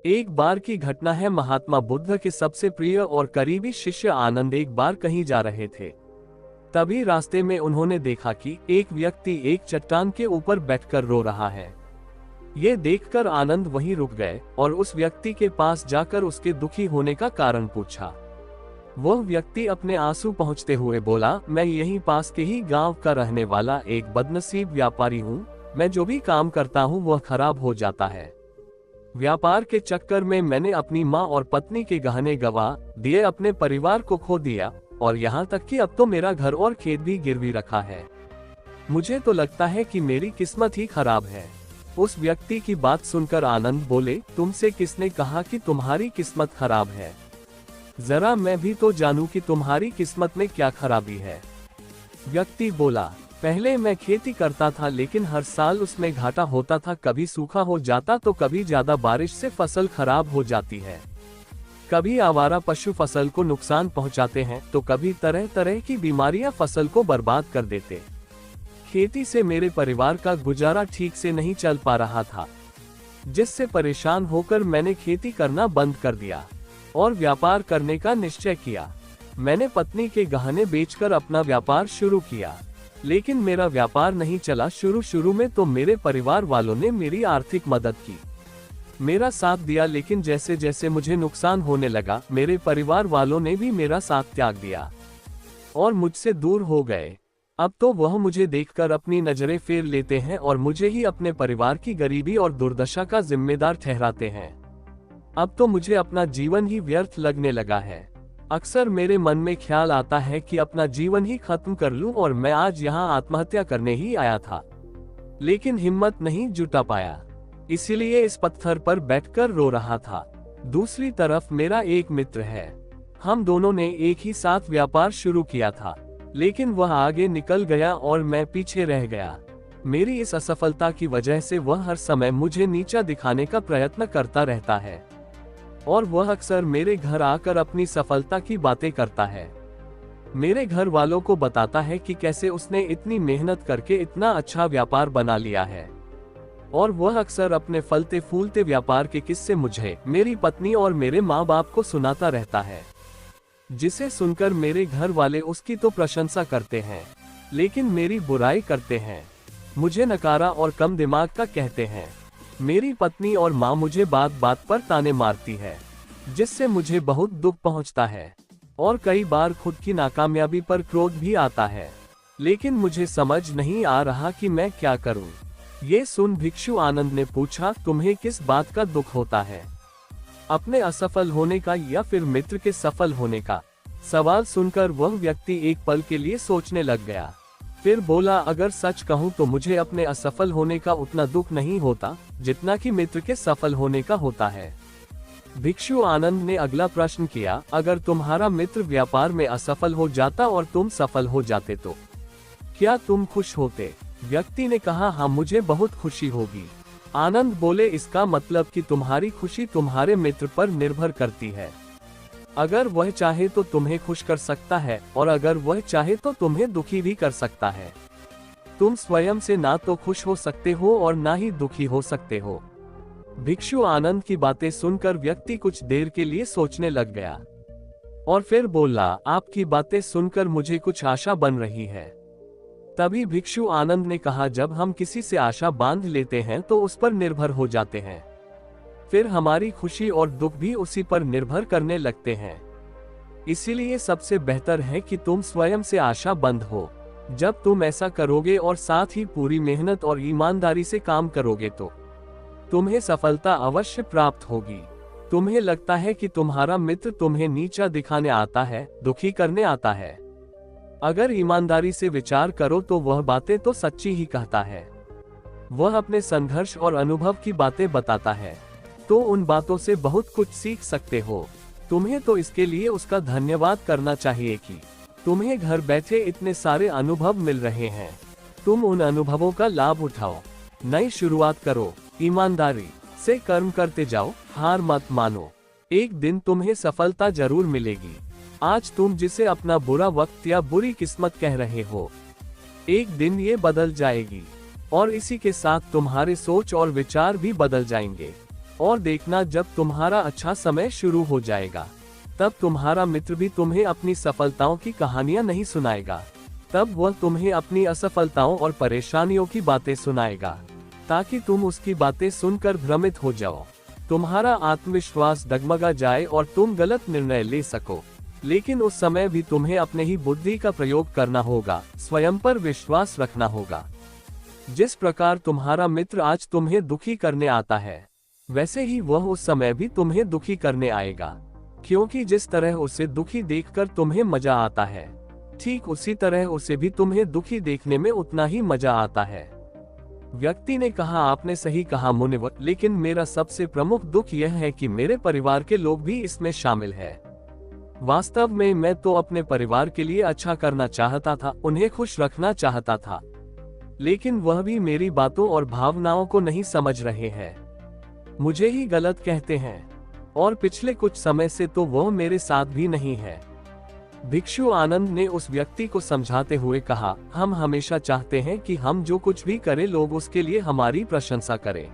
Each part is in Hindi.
एक बार की घटना है। महात्मा बुद्ध के सबसे प्रिय और करीबी शिष्य आनंद एक बार कहीं जा रहे थे। तभी रास्ते में उन्होंने देखा कि एक व्यक्ति एक चट्टान के ऊपर बैठकर रो रहा है। ये देखकर आनंद वहीं रुक गए और उस व्यक्ति के पास जाकर उसके दुखी होने का कारण पूछा। वह व्यक्ति अपने आंसू पोंछते हुए बोला, मैं यहीं पास के ही गांव का रहने वाला एक बदनसीब व्यापारी हूँ। मैं जो भी काम करता हूँ वह खराब हो जाता है। व्यापार के चक्कर में मैंने अपनी माँ और पत्नी के गहने गंवा दिए, अपने परिवार को खो दिया और यहाँ तक कि अब तो मेरा घर और खेत भी गिरवी रखा है। मुझे तो लगता है कि मेरी किस्मत ही खराब है। उस व्यक्ति की बात सुनकर आनंद बोले, तुमसे किसने कहा कि तुम्हारी किस्मत खराब है? जरा मैं भी तो जानूं कि तुम्हारी किस्मत में क्या खराबी है। व्यक्ति बोला, पहले मैं खेती करता था लेकिन हर साल उसमें घाटा होता था। कभी सूखा हो जाता तो कभी ज्यादा बारिश से फसल खराब हो जाती है। कभी आवारा पशु फसल को नुकसान पहुंचाते हैं तो कभी तरह तरह की बीमारियां फसल को बर्बाद कर देते। खेती से मेरे परिवार का गुजारा ठीक से नहीं चल पा रहा था, जिससे परेशान होकर मैंने खेती करना बंद कर दिया और व्यापार करने का निश्चय किया। मैंने पत्नी के गहने बेचकर अपना व्यापार शुरू किया, लेकिन मेरा व्यापार नहीं चला। शुरू में तो मेरे परिवार वालों ने मेरी आर्थिक मदद की, मेरा साथ दिया, लेकिन जैसे जैसे मुझे नुकसान होने लगा मेरे परिवार वालों ने भी मेरा साथ त्याग दिया और मुझसे दूर हो गए। अब तो वह मुझे देखकर अपनी नजरें फेर लेते हैं और मुझे ही अपने परिवार की गरीबी और दुर्दशा का जिम्मेदार ठहराते हैं। अब तो मुझे अपना जीवन ही व्यर्थ लगने लगा है। अक्सर मेरे मन में ख्याल आता है कि अपना जीवन ही खत्म कर लूं और मैं आज यहाँ आत्महत्या करने ही आया था, लेकिन हिम्मत नहीं जुटा पाया, इसीलिए इस पत्थर पर बैठकर रो रहा था। दूसरी तरफ मेरा एक मित्र है, हम दोनों ने एक ही साथ व्यापार शुरू किया था, लेकिन वह आगे निकल गया और मैं पीछे रह गया। मेरी इस असफलता की वजह से वह हर समय मुझे नीचा दिखाने का प्रयत्न करता रहता है और वह अक्सर मेरे घर आकर अपनी सफलता की बातें करता है। मेरे घर वालों को बताता है कि कैसे उसने इतनी मेहनत करके इतना अच्छा व्यापार बना लिया है, और वह अक्सर अपने फलते फूलते व्यापार के किस्से मुझे, मेरी पत्नी और मेरे माँ बाप को सुनाता रहता है, जिसे सुनकर मेरे घर वाले उसकी तो प्रशंसा करते हैं लेकिन मेरी बुराई करते हैं, मुझे नकारा और कम दिमाग का कहते हैं। मेरी पत्नी और माँ मुझे बात बात पर ताने मारती है, जिससे मुझे बहुत दुख पहुँचता है और कई बार खुद की नाकामयाबी पर क्रोध भी आता है, लेकिन मुझे समझ नहीं आ रहा कि मैं क्या करूं। ये सुन भिक्षु आनंद ने पूछा, तुम्हें किस बात का दुख होता है, अपने असफल होने का या फिर मित्र के सफल होने का? सवाल सुनकर वह व्यक्ति एक पल के लिए सोचने लग गया, फिर बोला, अगर सच कहूं तो मुझे अपने असफल होने का उतना दुख नहीं होता जितना कि मित्र के सफल होने का होता है। भिक्षु आनंद ने अगला प्रश्न किया, अगर तुम्हारा मित्र व्यापार में असफल हो जाता और तुम सफल हो जाते तो क्या तुम खुश होते? व्यक्ति ने कहा, हाँ, मुझे बहुत खुशी होगी। आनंद बोले, इसका मतलब कि तुम्हारी खुशी तुम्हारे मित्र पर निर्भर करती है। अगर वह चाहे तो तुम्हें खुश कर सकता है और अगर वह चाहे तो तुम्हें दुखी भी कर सकता है। तुम स्वयं से ना तो खुश हो सकते हो और ना ही दुखी हो सकते हो। भिक्षु आनंद की बातें सुनकर व्यक्ति कुछ देर के लिए सोचने लग गया और फिर बोला, आपकी बातें सुनकर मुझे कुछ आशा बन रही है। तभी भिक्षु आनंद ने कहा, जब हम किसी से आशा बांध लेते हैं तो उस पर निर्भर हो जाते हैं, फिर हमारी खुशी और दुख भी उसी पर निर्भर करने लगते हैं। इसीलिए सबसे बेहतर है कि तुम स्वयं से आशा बंद हो। जब तुम ऐसा करोगे और साथ ही पूरी मेहनत और ईमानदारी से काम करोगे तो तुम्हें सफलता अवश्य प्राप्त होगी। तुम्हें लगता है कि तुम्हारा मित्र तुम्हें नीचा दिखाने आता है, दुखी करने आता है। अगर ईमानदारी से विचार करो तो वह बातें तो सच्ची ही कहता है। वह अपने संघर्ष और अनुभव की बातें बताता है, तो उन बातों से बहुत कुछ सीख सकते हो। तुम्हें तो इसके लिए उसका धन्यवाद करना चाहिए कि तुम्हें घर बैठे इतने सारे अनुभव मिल रहे हैं। तुम उन अनुभवों का लाभ उठाओ, नई शुरुआत करो, ईमानदारी से कर्म करते जाओ, हार मत मानो। एक दिन तुम्हें सफलता जरूर मिलेगी। आज तुम जिसे अपना बुरा वक्त या बुरी किस्मत कह रहे हो, एक दिन ये बदल जाएगी और इसी के साथ तुम्हारे सोच और विचार भी बदल जाएंगे और देखना जब तुम्हारा अच्छा समय शुरू हो जाएगा, तब तुम्हारा मित्र भी तुम्हें अपनी सफलताओं की कहानियां नहीं सुनाएगा, तब वह तुम्हें अपनी असफलताओं और परेशानियों की बातें सुनाएगा, ताकि तुम उसकी बातें सुनकर भ्रमित हो जाओ, तुम्हारा आत्मविश्वास डगमगा जाए और तुम गलत निर्णय ले सको। लेकिन उस समय भी तुम्हें अपने ही बुद्धि का प्रयोग करना होगा, स्वयं पर विश्वास रखना होगा। जिस प्रकार तुम्हारा मित्र आज तुम्हें दुखी करने आता है, वैसे ही वह उस समय भी तुम्हें दुखी करने आएगा, क्योंकि जिस तरह उसे दुखी देखकर तुम्हें मजा आता है, ठीक उसी तरह उसे भी तुम्हें दुखी देखने में उतना ही मजा आता है। व्यक्ति ने कहा, आपने सही कहा मुनिवर, लेकिन मेरा सबसे प्रमुख दुख यह है कि मेरे परिवार के लोग भी इसमें शामिल है। वास्तव में मैं तो अपने परिवार के लिए अच्छा करना चाहता था, उन्हें खुश रखना चाहता था, लेकिन वह भी मेरी बातों और भावनाओं को नहीं समझ रहे हैं, मुझे ही गलत कहते हैं, और पिछले कुछ समय से तो वह मेरे साथ भी नहीं है। भिक्षु आनंद ने उस व्यक्ति को समझाते हुए कहा, हम हमेशा चाहते हैं कि हम जो कुछ भी करें लोग उसके लिए हमारी प्रशंसा करें,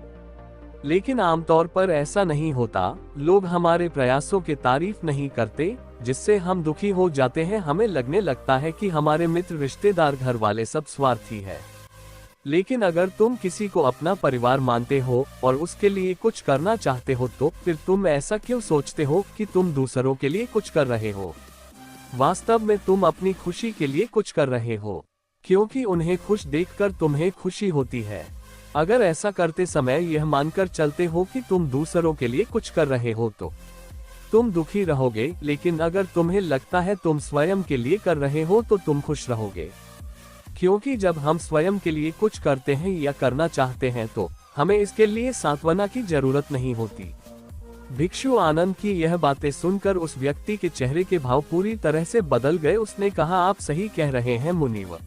लेकिन आमतौर पर ऐसा नहीं होता। लोग हमारे प्रयासों की तारीफ नहीं करते, जिससे हम दुखी हो जाते हैं। हमें लगने लगता है कि हमारे मित्र, रिश्तेदार, घर वाले सब स्वार्थी है। लेकिन अगर तुम किसी को अपना परिवार मानते हो और उसके लिए कुछ करना चाहते हो, तो फिर तुम ऐसा क्यों सोचते हो कि तुम दूसरों के लिए कुछ कर रहे हो? वास्तव में तुम अपनी खुशी के लिए कुछ कर रहे हो, क्योंकि उन्हें खुश देखकर तुम्हें खुशी होती है। अगर ऐसा करते समय यह मानकर चलते हो कि तुम दूसरों के लिए कुछ कर रहे हो, तो तुम दुखी रहोगे। लेकिन अगर तुम्हें लगता है तुम स्वयं के लिए कर रहे हो, तो तुम खुश रहोगे, क्योंकि जब हम स्वयं के लिए कुछ करते हैं या करना चाहते हैं, तो हमें इसके लिए सांत्वना की जरूरत नहीं होती। भिक्षु आनंद की यह बातें सुनकर उस व्यक्ति के चेहरे के भाव पूरी तरह से बदल गए। उसने कहा, आप सही कह रहे हैं मुनिवर,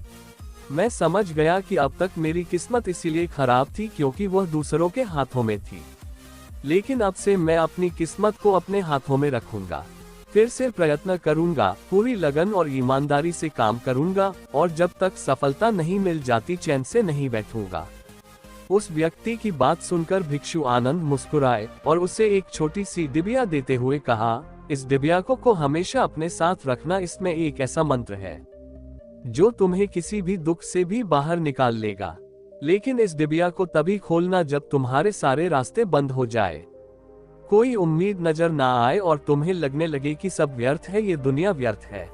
मैं समझ गया कि अब तक मेरी किस्मत इसीलिए खराब थी क्योंकि वह दूसरों के हाथों में थी, लेकिन अब से मैं अपनी किस्मत को अपने हाथों में रखूंगा, फिर से प्रयत्न करूंगा, पूरी लगन और ईमानदारी से काम करूंगा, और जब तक सफलता नहीं मिल जाती चैन से नहीं बैठूंगा। उस व्यक्ति की बात सुनकर भिक्षु आनंद मुस्कुराए और उसे एक छोटी सी डिबिया देते हुए कहा, इस डिबिया को हमेशा अपने साथ रखना। इसमें एक ऐसा मंत्र है जो तुम्हें किसी भी दुख से भी बाहर निकाल लेगा, लेकिन इस डिबिया को तभी खोलना जब तुम्हारे सारे रास्ते बंद हो जाए, कोई उम्मीद नजर ना आए और तुम्हें लगने लगे कि सब व्यर्थ है, ये दुनिया व्यर्थ है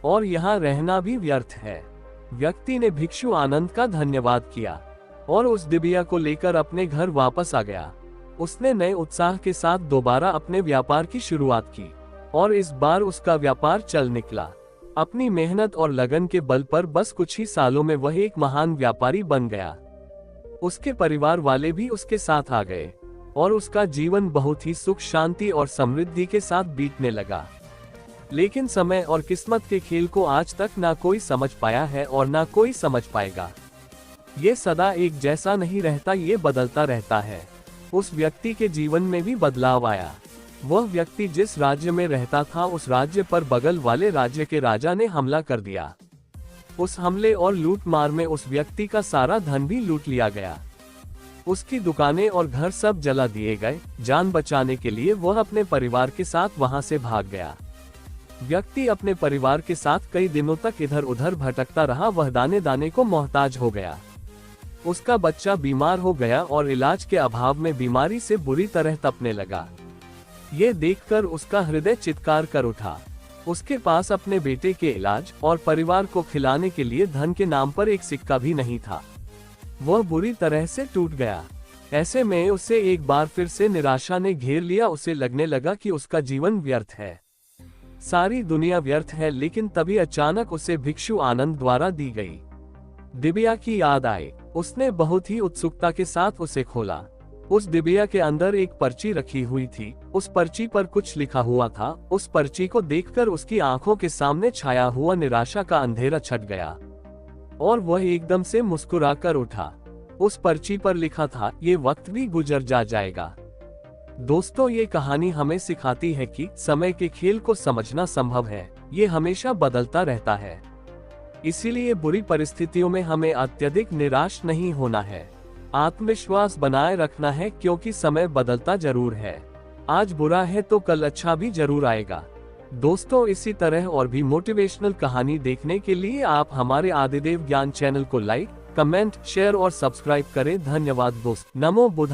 और यहाँ रहना भी व्यर्थ है। व्यक्ति ने भिक्षु आनंद का धन्यवाद किया और उस डिबिया को लेकर अपने घर वापस आ गया। उसने नए उत्साह के साथ दोबारा अपने व्यापार की शुरुआत की और इस बार उसका व्यापार चल निकला। अपनी मेहनत और लगन के बल पर बस कुछ ही सालों में वह एक महान व्यापारी बन गया। उसके परिवार वाले भी उसके साथ आ गए और उसका जीवन बहुत ही सुख, शांति और समृद्धि के साथ बीतने लगा। लेकिन समय और किस्मत के खेल को आज तक ना कोई समझ पाया है और ना कोई समझ पाएगा। ये सदा एक जैसा नहीं रहता, ये बदलता रहता है। उस व्यक्ति के जीवन में भी बदलाव आया। वह व्यक्ति जिस राज्य में रहता था, उस राज्य पर बगल वाले राज्य के राजा ने हमला कर दिया। उस हमले और लूट मार में उस व्यक्ति का सारा धन भी लूट लिया गया। उसकी दुकानें और घर सब जला दिए गए। जान बचाने के लिए वह अपने परिवार के साथ वहां से भाग गया। व्यक्ति अपने परिवार के साथ कई दिनों तक इधर उधर भटकता रहा। वह दाने दाने को मोहताज हो गया। उसका बच्चा बीमार हो गया और इलाज के अभाव में बीमारी से बुरी तरह तपने लगा। ये देखकर उसका हृदय चित्कार कर उठा। उसके पास अपने बेटे के इलाज और परिवार को खिलाने के लिए धन के नाम पर एक सिक्का भी नहीं था। वह बुरी तरह से टूट गया। ऐसे में उसे एक बार फिर से निराशा ने घेर लिया। उसे लगने लगा कि उसका जीवन व्यर्थ है, सारी दुनिया व्यर्थ है। लेकिन तभी अचानक उसे भिक्षु आनंद द्वारा दी गई डिबिया की याद आई। उसने बहुत ही उत्सुकता के साथ उसे खोला। उस डिबिया के अंदर एक पर्ची रखी हुई थी। उस पर्ची पर कुछ लिखा हुआ था। उस पर्ची को देखकर उसकी आंखों के सामने छाया हुआ निराशा का अंधेरा छट गया और वह एकदम से मुस्कुरा कर उठा। उस पर्ची पर लिखा था, ये वक्त भी गुजर जाएगा। दोस्तों, ये कहानी हमें सिखाती है कि समय के खेल को समझना संभव है। ये हमेशा बदलता रहता है। इसीलिए बुरी परिस्थितियों में हमें अत्यधिक निराश नहीं होना है। आत्मविश्वास बनाए रखना है क्योंकि समय बदलता जरूर है। आज बुरा है तो कल अच्छा भी जरूर आएगा। दोस्तों, इसी तरह और भी मोटिवेशनल कहानी देखने के लिए आप हमारे आदिदेव ज्ञान चैनल को लाइक, कमेंट, शेयर और सब्सक्राइब करें। धन्यवाद दोस्त। नमो बुद्धाय।